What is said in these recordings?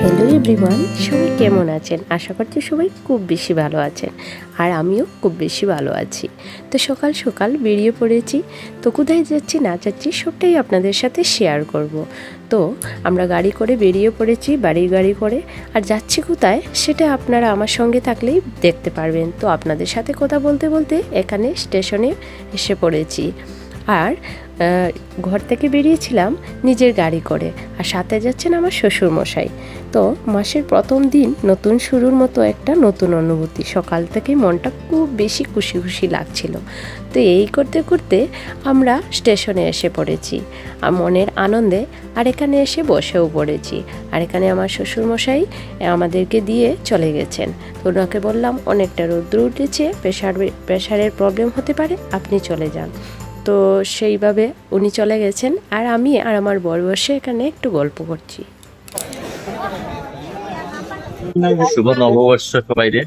Hello everyone, সবাই কেমন আছেন? আশা করছি সবাই খুব বেশি ভালো আছেন, আর আমিও খুব বেশি ভালো আছি। তো সকাল সকাল বেরিয়ে পড়েছি। তো কোথায় যাচ্ছি না যাচ্ছি সবটাই আপনাদের সাথে শেয়ার করব। তো আমরা গাড়ি করে বেরিয়ে পড়েছি, বাড়ির গাড়ি করে। আর যাচ্ছি কোথায় সেটা আপনারা আমার সঙ্গে থাকলেই দেখতে পারবেন। তো আপনাদের সাথে কথা বলতে বলতে এখানে স্টেশনে এসে পড়েছি। আর ঘর থেকে বেরিয়েছিলাম নিজের গাড়ি করে, আর সাথে যাচ্ছেন আমার শ্বশুরমশাই। তো মাসের প্রথম দিন নতুন শুরুর মতো একটা নতুন অনুভূতি। সকাল থেকে মনটা খুব বেশি খুশি খুশি লাগছিল। তো এই করতে করতে আমরা স্টেশনে এসে পড়েছি আর মনের আনন্দে। আর এখানে এসে বসেও পড়েছি। আর এখানে আমার শ্বশুরমশাই আমাদেরকে দিয়ে চলে গেছেন। তো ওনাকে বললাম অনেকটা রৌদ্র উঠেছে, প্রেশারের প্রবলেম হতে পারে, আপনি চলে যান। তো সেইভাবে উনি চলে গেছেন, আর আমি আর আমার বর বসে এখানে একটু গল্প করছি। শুভ নববর্ষ সবাইরে।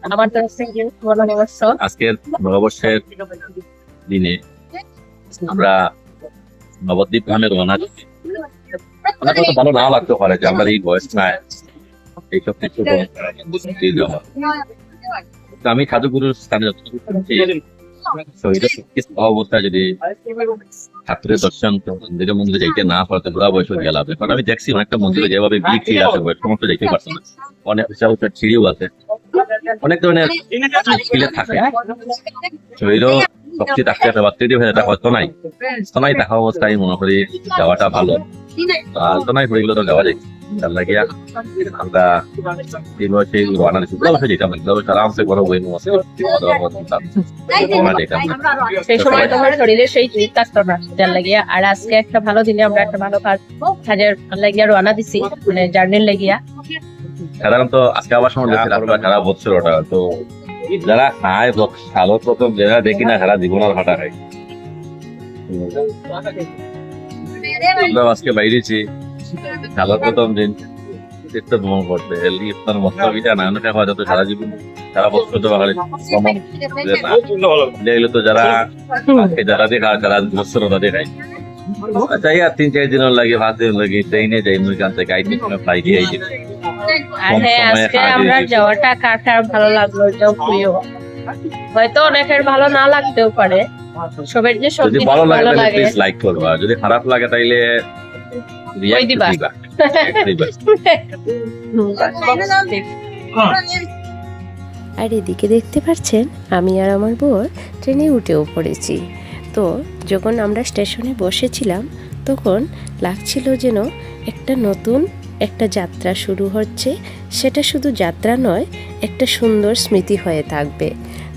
আমার তরফ থেকে শুভ নববর্ষ। আজকের নববর্ষের দিনে আমরা নবদ্বীপ গ্রামে রওনা দিচ্ছি। আমার তো ভালো নাও লাগতে পারে যে আমরা এই বয়স নাই এইসব কিছু আমি সাধুগুরুর স্থানে অবস্থায় যদি ঠাকুরের দর্শন মন্দিরে মন্দিরে যাইতে না পারতে বুড়া বয়স হয়ে গেলাম। এখন আমি দেখছি অনেকটা মন্দিরে যেভাবে ভিড় আছে সমস্ত যাইতে পারছে না, অনেক সিঁড়িও আছে, অনেক ধরনের স্কিলে থাকে। শরীরও শক্তি থাকতে হবে, বাচ্চাটি এটা হয়তো নাই তনাই দেখা অবস্থায় মনে করি যাওয়াটা ভালো। আর তনাই পড়ে গেলে তো যাওয়া যায়। তার লাগিয়া আমরা এই বয়সে রান্না দিচ্ছি, বয়সে যেতাম আরামসে বড় বই সেই সময় তোমার শরীরে সেই কাজ করা যার লাগিয়া। আর আজকে একটা ভালো দিনে আমরা একটা ভালো কাজের লাগিয়া রান্না দিছি, মানে জার্নির লাগিয়া। সাধারণত আজকে আবার সময় সারা বছর ওটা তো যারা খায় সালত প্রথম যারা দেখি না সারা জীবন আর হাঁটা খায়। আমরা আজকে বাইরেছি সালত প্রথম দিন ভ্রমণ করতে ইফতার মস্তবিটা না খাওয়া যেত সারা জীবন সারা বছর তো এগুলো তো যারা যারা দেখা সারা বছর ওরা দেখায়। আচ্ছা আর 3-4 দিনের লাগে 5 দিন লাগে ট্রেনে যাই মুরগান থেকে আইটি ফ্লাই দিয়ে আইটি। আজকে আমরা যাওয়াটা কার কার ভালো লাগলো এটাও প্রিয়, হয়তো অনেকের ভালো না লাগতেও পারে। সবার যে সব ভালো লাগে প্লিজ লাইক করবা, যদি খারাপ লাগে তাইলে রিঅ্যাক্ট দিবা। আর এদিকে দেখতে পাচ্ছেন আমি আর আমার বর ট্রেনে উঠেও পড়েছি। তো যখন আমরা স্টেশনে বসেছিলাম তখন লাগছিল যেন একটা নতুন একটা যাত্রা শুরু হচ্ছে। সেটা শুধু যাত্রা নয়, একটা সুন্দর স্মৃতি হয়ে থাকবে।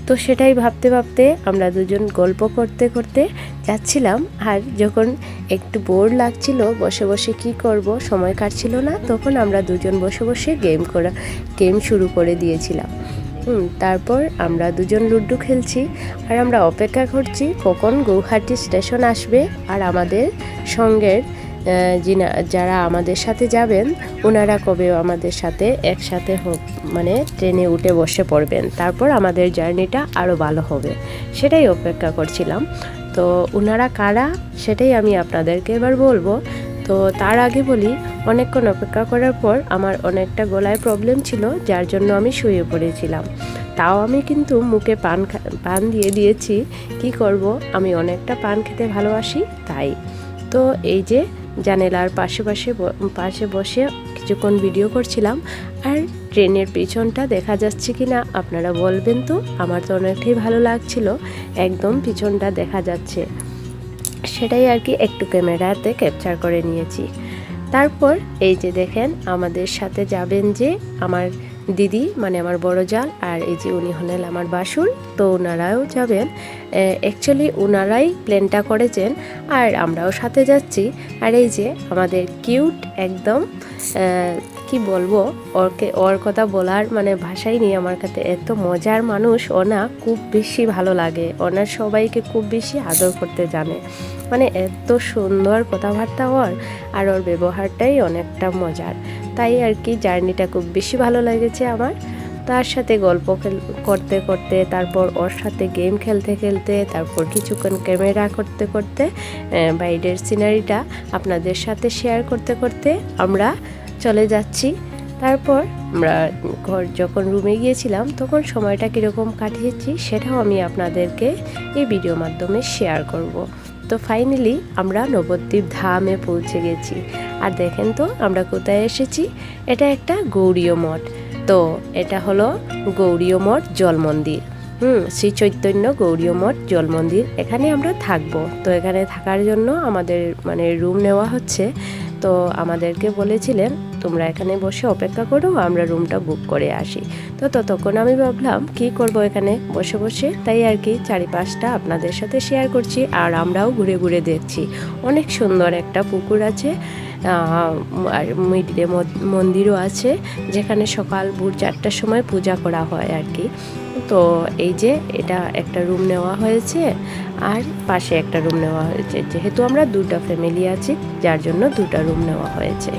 তো সেটাই ভাবতে ভাবতে আমরা দুজন গল্প করতে করতে যাচ্ছিলাম। আর যখন একটু বোর লাগছিল, বসে বসে কি করব, সময় কাটছিল না, তখন আমরা দুজন বসে বসে গেম শুরু করে দিয়েছিলাম। তারপর আমরা দুজন লুডো খেলছি, আর আমরা অপেক্ষা করছি কখন গৌহাটি স্টেশন আসবে আর আমাদের সঙ্গের যারা আমাদের সাথে যাবেন ওনারা কবে আমাদের সাথে একসাথে মানে ট্রেনে উঠে বসে পড়বেন, তারপর আমাদের জার্নিটা আরও ভালো হবে, সেটাই অপেক্ষা করছিলাম। তো ওনারা কারা সেটাই আমি আপনাদেরকে এবার বলবো। তো তার আগে বলি, অনেকক্ষণ অপেক্ষা করার পর আমার অনেকটা গলায় প্রবলেম ছিল, যার জন্য আমি শুয়ে পড়েছিলাম। তাও আমি কিন্তু মুখে পান দিয়ে দিয়েছি, কি করব, আমি অনেকটা পান খেতে ভালোবাসি তাই। তো এই যে জানালার পাশে বসে কিছুক্ষণ ভিডিও করছিলাম। আর ট্রেনের পিছনটা দেখা যাচ্ছে কি না আপনারা বলবেন তো, আমার তো অনেকটাই ভালো লাগছিল, একদম পিছনটা দেখা যাচ্ছে, সেটাই আর কি একটু ক্যামেরাতে ক্যাপচার করে নিয়েছি। তারপর এই যে দেখেন আমাদের সাথে যাবেন যে আমার দিদি, মানে আমার বড় জাল, আর এই যে উনি হলেন আমার বাসুর। তো ওনারাও যাবেন, অ্যাকচুয়ালি ওনারাই প্ল্যানটা করেছেন আর আমরাও সাথে যাচ্ছি। আর এই যে আমাদের কিউট একদম কি বলবো, ওর কথা বলার মানে ভাষাই নেই আমার কাছে, এত মজার মানুষ ও না, খুব বেশি ভালো লাগে। ওনার সবাইকে খুব বেশি আদর করতে জানে, মানে এত সুন্দর কথাবার্তা ওর, আর ওর ব্যবহারটাই অনেকটা মজার। তাই আর কি জার্নিটা খুব বেশি ভালো লেগেছে আমার। তার সাথে গল্প করতে করতে, তারপর ওর সাথে গেম খেলতে খেলতে, তারপর কিছুক্ষণ ক্যামেরা করতে করতে, বাইরের সিনারিটা আপনাদের সাথে শেয়ার করতে করতে আমরা চলে যাচ্ছি। তারপর আমরা যখন রুমে গিয়েছিলাম তখন সময়টা কীরকম কাটিয়েছি সেটাও আমি আপনাদেরকে এই ভিডিওর মাধ্যমে শেয়ার করব। তো ফাইনালি আমরা নবদ্বীপ ধামে পৌঁছে গেছি। আর দেখেন তো আমরা কোথায় এসেছি, এটা একটা গৌড়ীয় মঠ। তো এটা হলো গৌড়ীয় মঠ জল মন্দির, শ্রী চৈতন্য গৌড়ীয় মঠ জল মন্দির। এখানে আমরা থাকবো। তো এখানে থাকার জন্য আমাদের রুম নেওয়া হচ্ছে। তো আমাদেরকে বলেছিলেন তোমরা এখানে বসে অপেক্ষা করো, আমরা রুমটা বুক করে আসি। তো ততক্ষণ আমি ভাবলাম কি করব এখানে বসে বসে, তাই আর কি চারিপাশটা আপনাদের সাথে শেয়ার করছি। আর আমরাও ঘুরে ঘুরে দেখছি। অনেক সুন্দর একটা পুকুর আছে, আর মিডিলে মন্দিরও আছে, যেখানে সকাল ভোর 4টার সময় পূজা করা হয় আর কি। তো এই যে এটা একটা রুম নেওয়া হয়েছে, আর পাশে একটা রুম নেওয়া হয়েছে। যেহেতু আমরা 2টা ফ্যামিলি আছি, যার জন্য 2টা রুম নেওয়া হয়েছে।